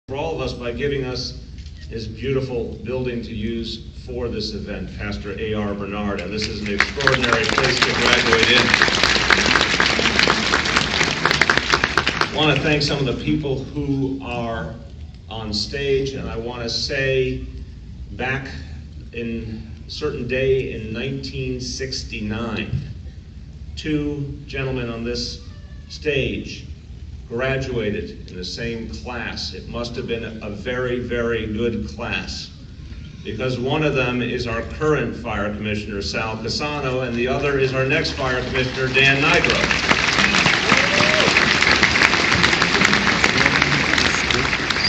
for all of us by giving us his beautiful building to use for this event, Pastor A.R. Bernard, and this is an extraordinary place to graduate in. I want to thank some of the people who are on stage, and I want to say back in a certain day in 1969, two gentlemen on this stage graduated in the same class. It must have been a very, very good class, because one of them is our current Fire Commissioner, Sal Casano, and the other is our next Fire Commissioner, Dan Nigro.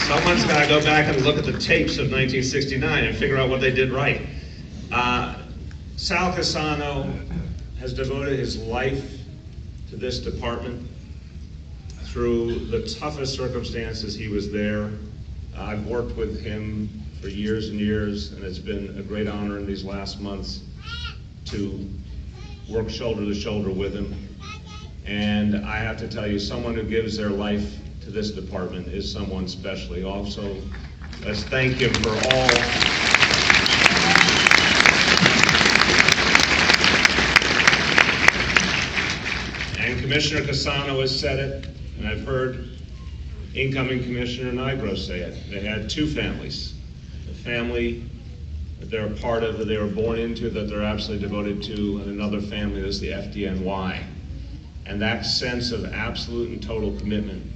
Someone's got to go back and look at the tapes of 1969 and figure out what they did right. Sal Casano has devoted his life to this department. Through the toughest circumstances, he was there. I've worked with him for years and years, and it's been a great honor in these last months to work shoulder to shoulder with him. And I have to tell you, someone who gives their life to this department is someone special. Also, let's thank him for all. And Commissioner Casano has said it, and I've heard incoming Commissioner Nigro say it. They had two families. The family that they're a part of, that they were born into, that they're absolutely devoted to, and another family is the FDNY. And that sense of absolute and total commitment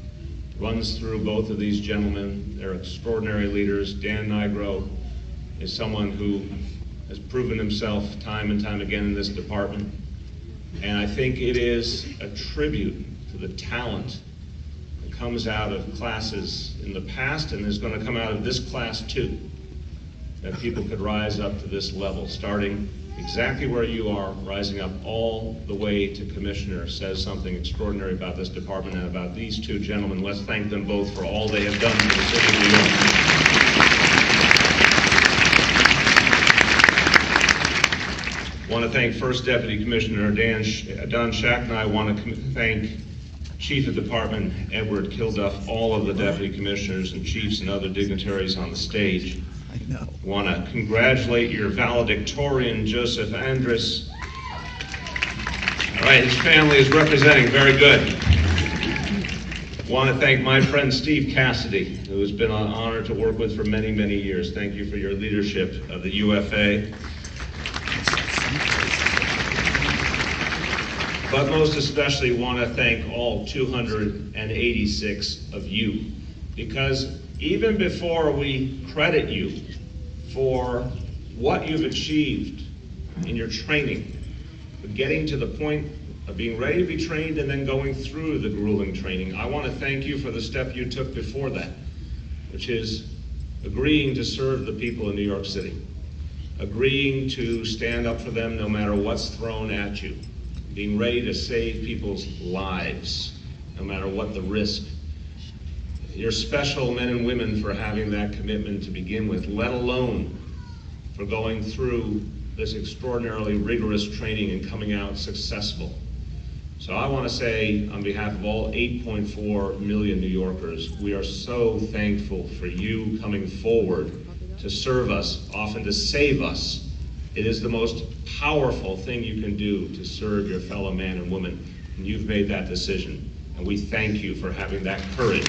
runs through both of these gentlemen. They're extraordinary leaders. Dan Nigro is someone who has proven himself time and time again in this department. And I think it is a tribute to the talent that comes out of classes in the past and is going to come out of this class too, that people could rise up to this level, starting exactly where you are, rising up all the way to Commissioner, says something extraordinary about this department and about these two gentlemen. Let's thank them both for all they have done for the city of New York. I want to thank First Deputy Commissioner Don Schack, and I want to thank Chief of Department Edward Kilduff, all of the Deputy Commissioners and Chiefs and other dignitaries on the stage. I want to congratulate your valedictorian, Joseph Andrus. All right, his family is representing, very good. I want to thank my friend Steve Cassidy, who has been an honor to work with for many, many years. Thank you for your leadership of the UFA. But most especially want to thank all 286 of you, because even before we credit you for what you've achieved in your training, for getting to the point of being ready to be trained and then going through the grueling training, I want to thank you for the step you took before that, which is agreeing to serve the people in New York City, agreeing to stand up for them no matter what's thrown at you, being ready to save people's lives no matter what the risk. You're special men and women for having that commitment to begin with, let alone for going through this extraordinarily rigorous training and coming out successful. So I want to say, on behalf of all 8.4 million New Yorkers, we are so thankful for you coming forward to serve us, often to save us. It is the most powerful thing you can do to serve your fellow man and woman, and you've made that decision, and we thank you for having that courage.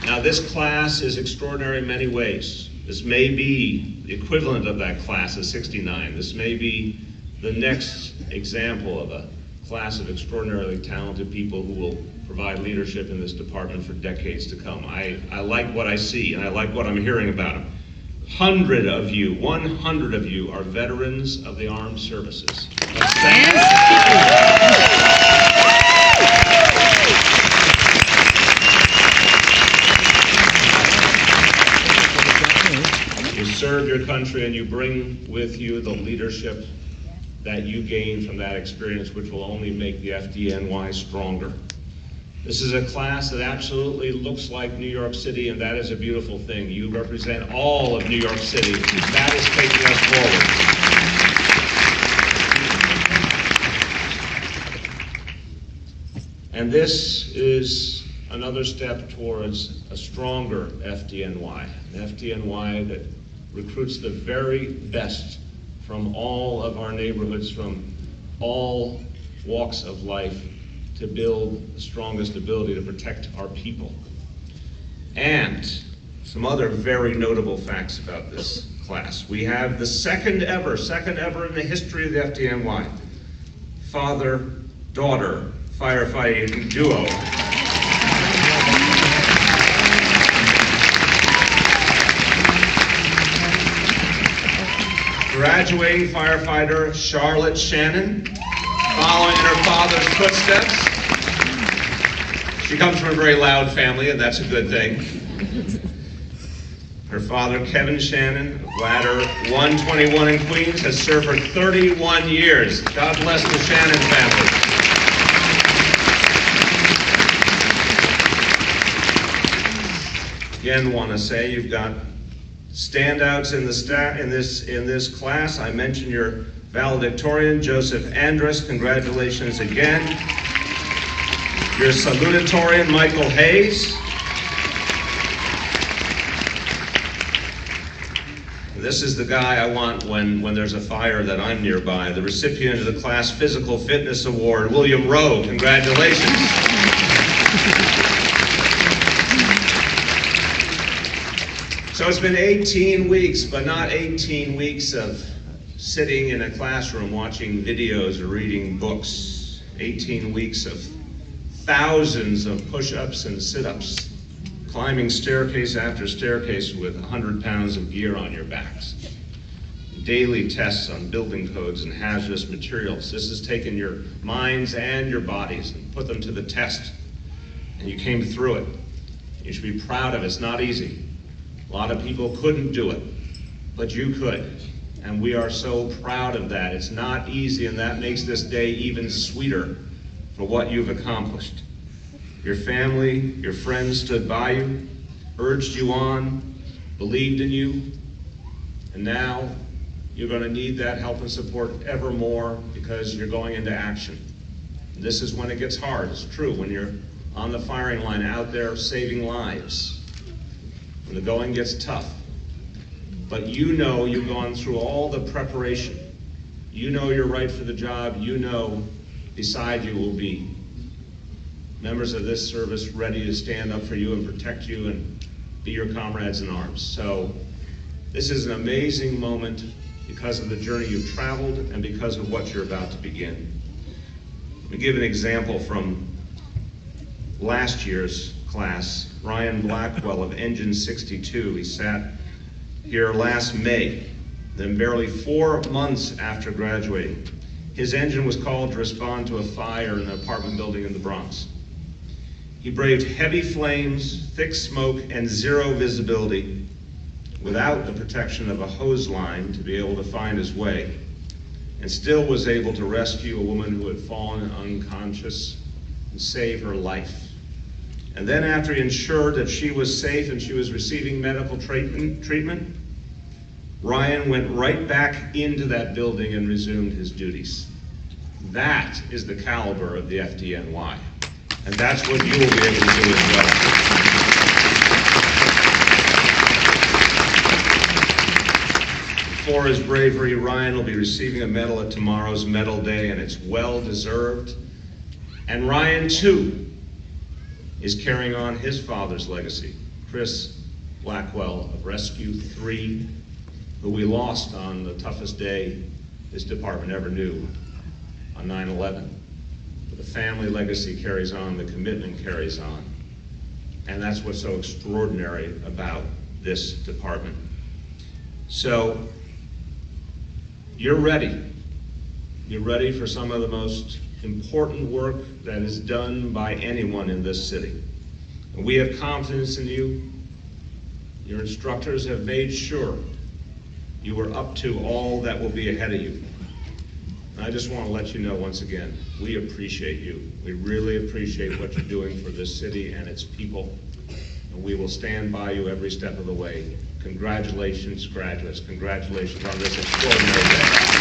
Now, this class is extraordinary in many ways. This may be the equivalent of that class of '69. This may be the next example of a class of extraordinarily talented people who will provide leadership in this department for decades to come. I like what I see, and I like what I'm hearing about them. 100 of you are veterans of the armed services. Let's thank you. You serve your country and you bring with you the leadership that you gain from that experience, which will only make the FDNY stronger. This is a class that absolutely looks like New York City, and that is a beautiful thing. You represent all of New York City. That is taking us forward. And this is another step towards a stronger FDNY, an FDNY that recruits the very best from all of our neighborhoods, from all walks of life, to build the strongest ability to protect our people. And some other very notable facts about this class. We have the second ever in the history of the FDNY, father-daughter firefighting duo. Graduating firefighter Charlotte Shannon, following in her father's footsteps. She comes from a very loud family, and that's a good thing. Her father, Kevin Shannon, of Ladder 121 in Queens, has served for 31 years. God bless the Shannon family. Again, want to say you've got standouts in this class. I mentioned your valedictorian, Joseph Andrus. Congratulations again. Your salutatorian, Michael Hayes. This is the guy I want when there's a fire that I'm nearby. The recipient of the Class Physical Fitness Award, William Rowe. Congratulations. So it's been 18 weeks, but not 18 weeks of sitting in a classroom watching videos or reading books. 18 weeks of thousands of push-ups and sit-ups, climbing staircase after staircase with 100 pounds of gear on your backs. Daily tests on building codes and hazardous materials. This has taken your minds and your bodies and put them to the test. And you came through it. You should be proud of it. It's not easy. A lot of people couldn't do it, but you could. And we are so proud of that. It's not easy, and that makes this day even sweeter for what you've accomplished. Your family, your friends stood by you, urged you on, believed in you, and now you're going to need that help and support ever more because you're going into action. This is when it gets hard. It's true, when you're on the firing line out there saving lives, when the going gets tough. But you know you've gone through all the preparation. You know you're right for the job. You know beside you will be members of this service ready to stand up for you and protect you and be your comrades in arms. So this is an amazing moment because of the journey you've traveled and because of what you're about to begin. Let me give an example from last year's class. Ryan Blackwell of Engine 62, he sat here last May, then barely 4 months after graduating. His engine was called to respond to a fire in an apartment building in the Bronx. He braved heavy flames, thick smoke, and zero visibility without the protection of a hose line to be able to find his way, and still was able to rescue a woman who had fallen unconscious and save her life. And then after he ensured that she was safe and she was receiving medical treatment, Ryan went right back into that building and resumed his duties. That is the caliber of the FDNY. And that's what you will be able to do as well. For his bravery, Ryan will be receiving a medal at tomorrow's Medal Day, and it's well deserved. And Ryan, too, is carrying on his father's legacy. Chris Blackwell of Rescue 3, who we lost on the toughest day this department ever knew, on 9/11. But the family legacy carries on, the commitment carries on. And that's what's so extraordinary about this department. So, you're ready. You're ready for some of the most important work that is done by anyone in this city. And we have confidence in you. Your instructors have made sure you are up to all that will be ahead of you. And I just want to let you know once again, we appreciate you. We really appreciate what you're doing for this city and its people. And we will stand by you every step of the way. Congratulations, graduates. Congratulations on this extraordinary day.